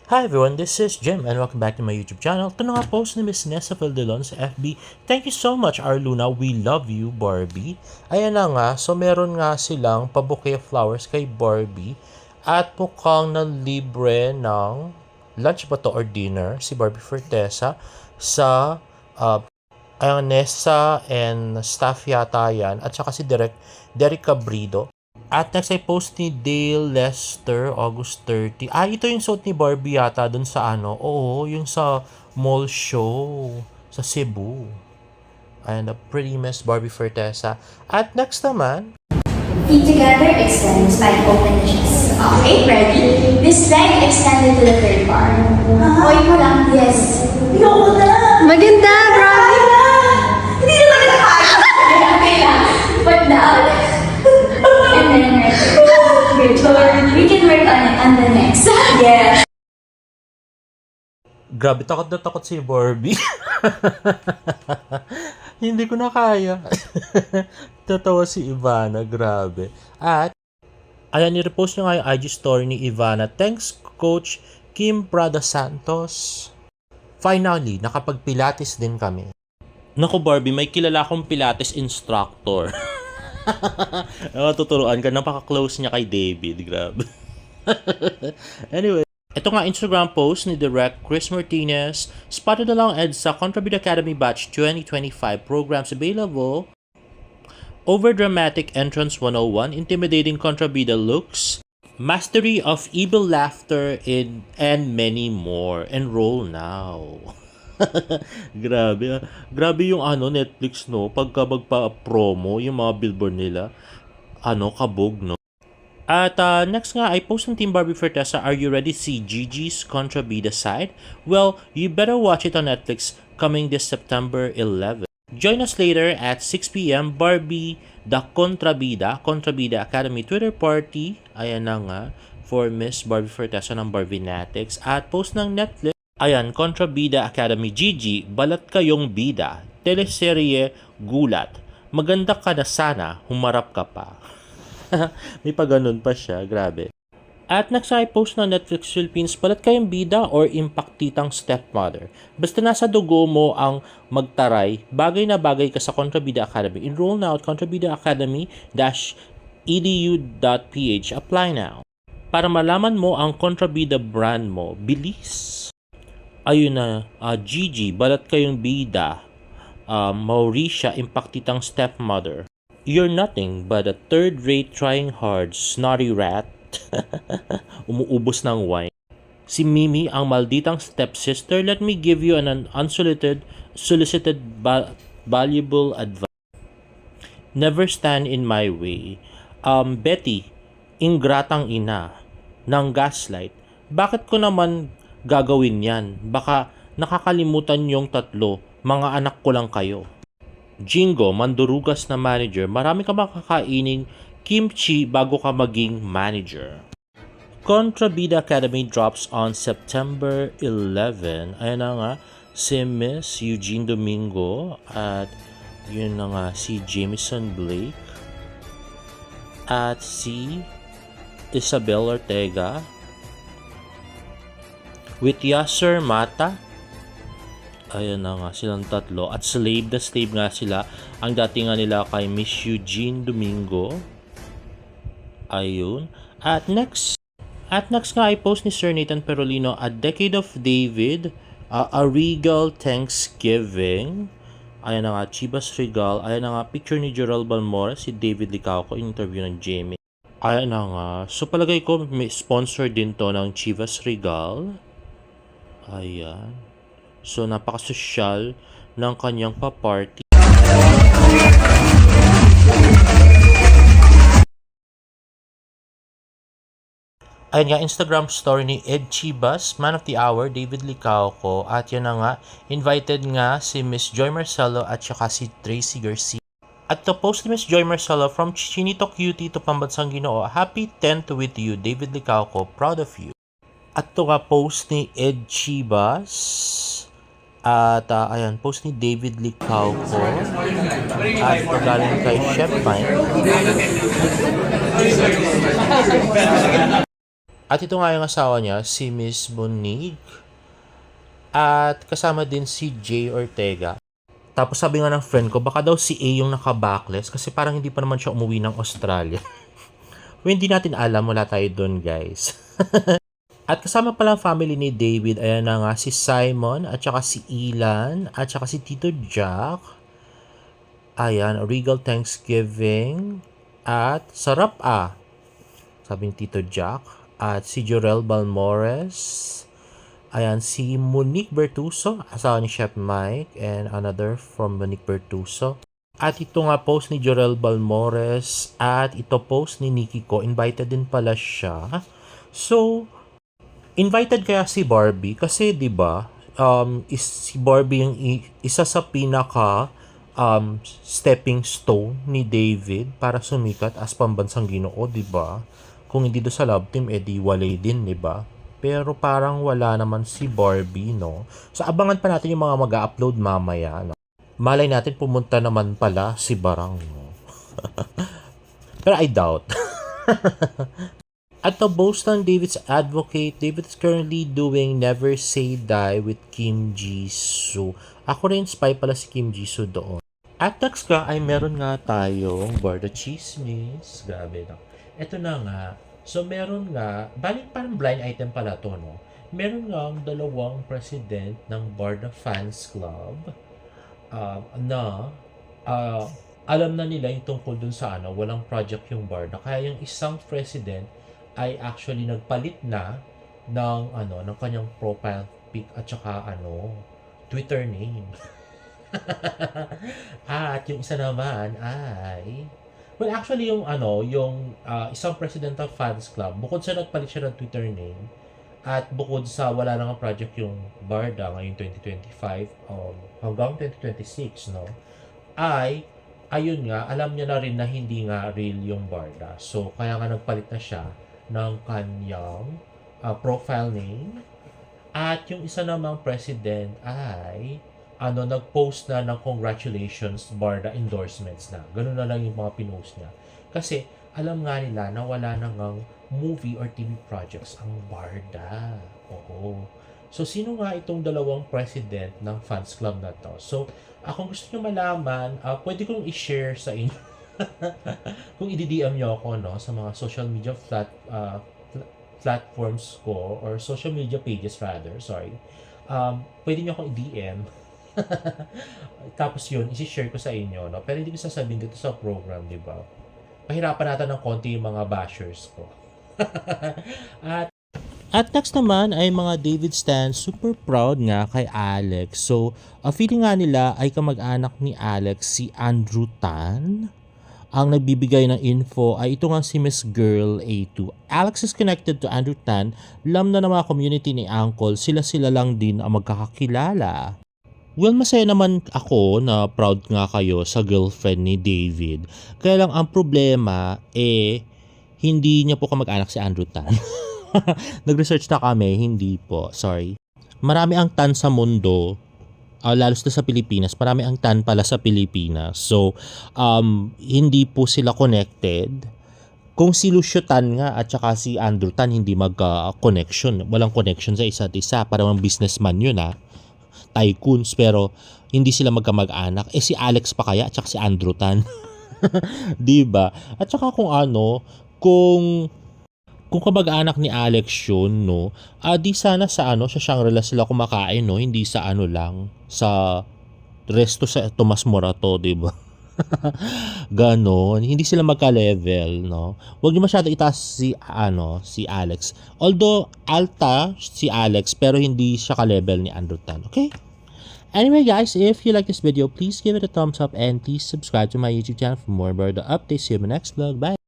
Hi everyone, this is Jim and welcome back to my YouTube channel. Ito na nga post ni Miss Nessa Valdelon sa FB. Thank you so much Arluna, we love you Barbie. Ayan na nga, so meron nga silang pa-bouquet of flowers kay Barbie at mukhang libre ng lunch ba to or dinner si Barbie Fortesa sa Nessa and staff yata yan at saka si Derek Cabrido. At next ay post ni Dale Lester, August 30. Ito yung suot ni Barbie yata dun sa Oo, yung sa mall show sa Cebu. And a pretty Miss Barbie Fortesa. At next naman, Feet together, extend, spine open the chest. Okay, ready? This leg extended to the third bar. Oy mo lang, yes. Ayoko na! Maganda, bro! Hindi naman nakakaya! Okay lang. Put down. And then right. Good. We can work on the next. Yeah. grabe takot na takot si Barbie. Hindi ko na kaya. Tatawa si Ivana, grabe. At ayan, ni-repost niya nga yung IG story ni Ivana. Thanks, Coach Kim Prada Santos. Finally, nakapag-pilates din kami. Naku Barbie, may kilala akong pilates instructor. Tuturuan ka, napaka-close niya kay David. Grabe. Anyway, ito nga Instagram post ni Direct Chris Martinez. Spotted along EDSA Contrabid Academy Batch 2025 programs available. Overdramatic Entrance 101, Intimidating Contrabida Looks, Mastery of Evil Laughter, and many more. Enroll now. Grabe. Grabe yung Netflix, no? Pagka magpa-promo, yung mga billboard nila, kabog, no? At next nga, I post ng Team Barbie Fortesa, are you ready to see Gigi's Contrabida side? Well, you better watch it on Netflix coming this September 11. Join us later at 6 p.m. Barbie The Contrabida Academy Twitter party. Ayan na nga, for Miss Barbie Fortesa ng Barbinatics. At post ng Netflix, ayan, Contrabida Academy Gigi, balat kayong bida. Teleserye, gulat. Maganda ka na sana, humarap ka pa. May pa ganun pa siya, grabe. At next ay post ng Netflix Philippines, balat kayong bida or impact titang stepmother. Basta nasa dugo mo ang magtaray, bagay na bagay ka sa Contrabida Academy. Enroll now at contrabida-academy-edu.ph. Apply now. Para malaman mo ang Contrabida brand mo, bilis. Ayun na, Gigi, balat kayong bida. Mauricia, impact titang stepmother. You're nothing but a third-rate trying hard, snotty rat. Umuubos ng wine. Si Mimi, ang malditang stepsister. Let me give you an unsolicited valuable advice. Never stand in my way. Betty, ingratang ina ng gaslight. Bakit ko naman gagawin yan? Baka nakakalimutan yung tatlo. Mga anak ko lang kayo. Jingo, mandurugas na manager. Marami ka makakaining kimchi bago ka maging manager. Contrabida Academy drops on September 11. Ayan na nga, si Miss Eugene Domingo at yun na nga si Jameson Blake at si Isabel Ortega with Yasser Mata. Ayan na nga, silang tatlo. At Slave the Slave nga sila. Ang dating nga nila kay Miss Eugene Domingo. Ayun. At next nga ay post ni Sir Nathan Perolino, A Decade of David, A Regal Thanksgiving. Ayan na nga, Chivas Regal. Ayan na nga, picture ni Gerald Balmora, si David Licauco, interview ng Jamie. Ayan na nga. So palagay ko, may sponsor din to ng Chivas Regal. Ayan. So napaka-social ng kanyang pa-party. Ayun nga, Instagram story ni Ed Chibas, Man of the Hour, David Licauco, at yun na nga, invited nga si Miss Joy Marcelo at saka si Tracy Garcia. At the post ni Miss Joy Marcelo, from Chinito Cutie to Pambansang Ginoo, happy 10th with you, David Licauco, proud of you. At ito nga post ni Ed Chibas, at ayan, post ni David Licauco, at ito galing kay Chef Mike. At ito nga yung asawa niya, si Miss Monique. At kasama din si Jay Ortega. Tapos sabi nga ng friend ko, baka daw si A yung naka-backless kasi parang hindi pa naman siya umuwi ng Australia. Well, hindi natin alam, wala tayo doon guys. At kasama pala ang family ni David, ayan na nga si Simon, at saka si Ilan, at saka si Tito Jack. Ayan, Regal Thanksgiving. At sarap sabi ni Tito Jack. At si Jorel Balmores. Ayan, si Monique Bertuso, asawa ni Chef Mike, and another from Monique Bertuso. At ito nga post ni Jorel Balmores, at ito post ni Nikki ko, invited din pala siya. So, invited kaya si Barbie kasi 'di ba? Si Barbie yung isa sa pinaka stepping stone ni David para sumikat as pambansang ginoo, 'di ba? Kung hindi do sa love team, edi walay din, 'di ba? Pero parang wala naman si Barbie, no? So abangan pa natin yung mga mag-upload mamaya, no? Malay natin pumunta naman pala si Barang, no? Pero I doubt. At the boast ng David's advocate, David is currently doing Never Say Die with Kim Jisoo. Ako rin, spy pala si Kim Jisoo doon. At next ka ay meron nga tayong Barda Chismis. Grabe na. Ito na nga. So meron nga, balik parang blind item pala to, no? Meron nga ang dalawang president ng Barda Fans Club na alam na nila yung tungkol dun sa walang project yung Barda. Kaya yung isang president ay actually nagpalit na ng kanyang profile pic at saka Twitter name. At yung isa naman ay actually yung isang president of fans club, bukod sa nagpalit siya ng Twitter name at bukod sa wala nang project yung Barda ngayong 2025 hanggang 2026, no, ay ayun nga, alam niya na rin na hindi nga real yung Barda. So kaya nga nagpalit na siya ng kanyang profile name. At yung isa namang president ay nag-post na ng congratulations Barda endorsements na. Ganun na lang yung mga pinost niya. Kasi alam nga nila na wala nang movie or TV projects ang Barda. Oo. So sino nga itong dalawang president ng fans club na to? So kung gusto niyo malaman, pwede kong i-share sa inyo. Kung i-DM niyo ako sa mga social media platforms ko or social media pages rather, sorry. Pwede niyo akong i-DM. Tapos yun, i-share ko sa inyo, no? Pero hindi ko sasabihin dito sa program, di ba? Pahirapan natin ng konti yung mga bashers ko. At next naman ay mga David Stan, super proud nga kay Alex. So, feeling nga nila ay kamag-anak ni Alex si Andrew Tan. Ang nagbibigay ng info ay ito nga si Miss Girl A2. Alex is connected to Andrew Tan. Alam na ng mga community ni Uncle, sila lang din ang magkakakilala. Well, masaya naman ako na proud nga kayo sa girlfriend ni David. Kaya lang ang problema hindi niya po kamag-anak si Andrew Tan. Nag-research na kami, hindi po, sorry. Marami ang Tan sa mundo, lalo na sa Pilipinas, marami ang Tan pala sa Pilipinas. So, hindi po sila connected. Kung si Lucio Tan nga at saka si Andrew Tan hindi mag-connection, walang connection sa isa't isa, parang businessman yun tycoons, pero hindi sila magkamag-anak. Si Alex pa kaya at saka si Andrew Tan. 'Di ba? At saka kung kamag-anak ni Alex yun, no, di sana sa sa Shangri-La sila kumakain, no, hindi sa lang, sa resto sa Tomas Morato, 'di ba? Ganon, hindi sila magka-level, no. Huwag niyo masyado itaas si Alex. Although alta si Alex, pero hindi siya ka-level ni Andrew Tan, okay? Anyway guys, if you like this video, please give it a thumbs up and please subscribe to my YouTube channel for more about the updates. See you in my next vlog. Bye!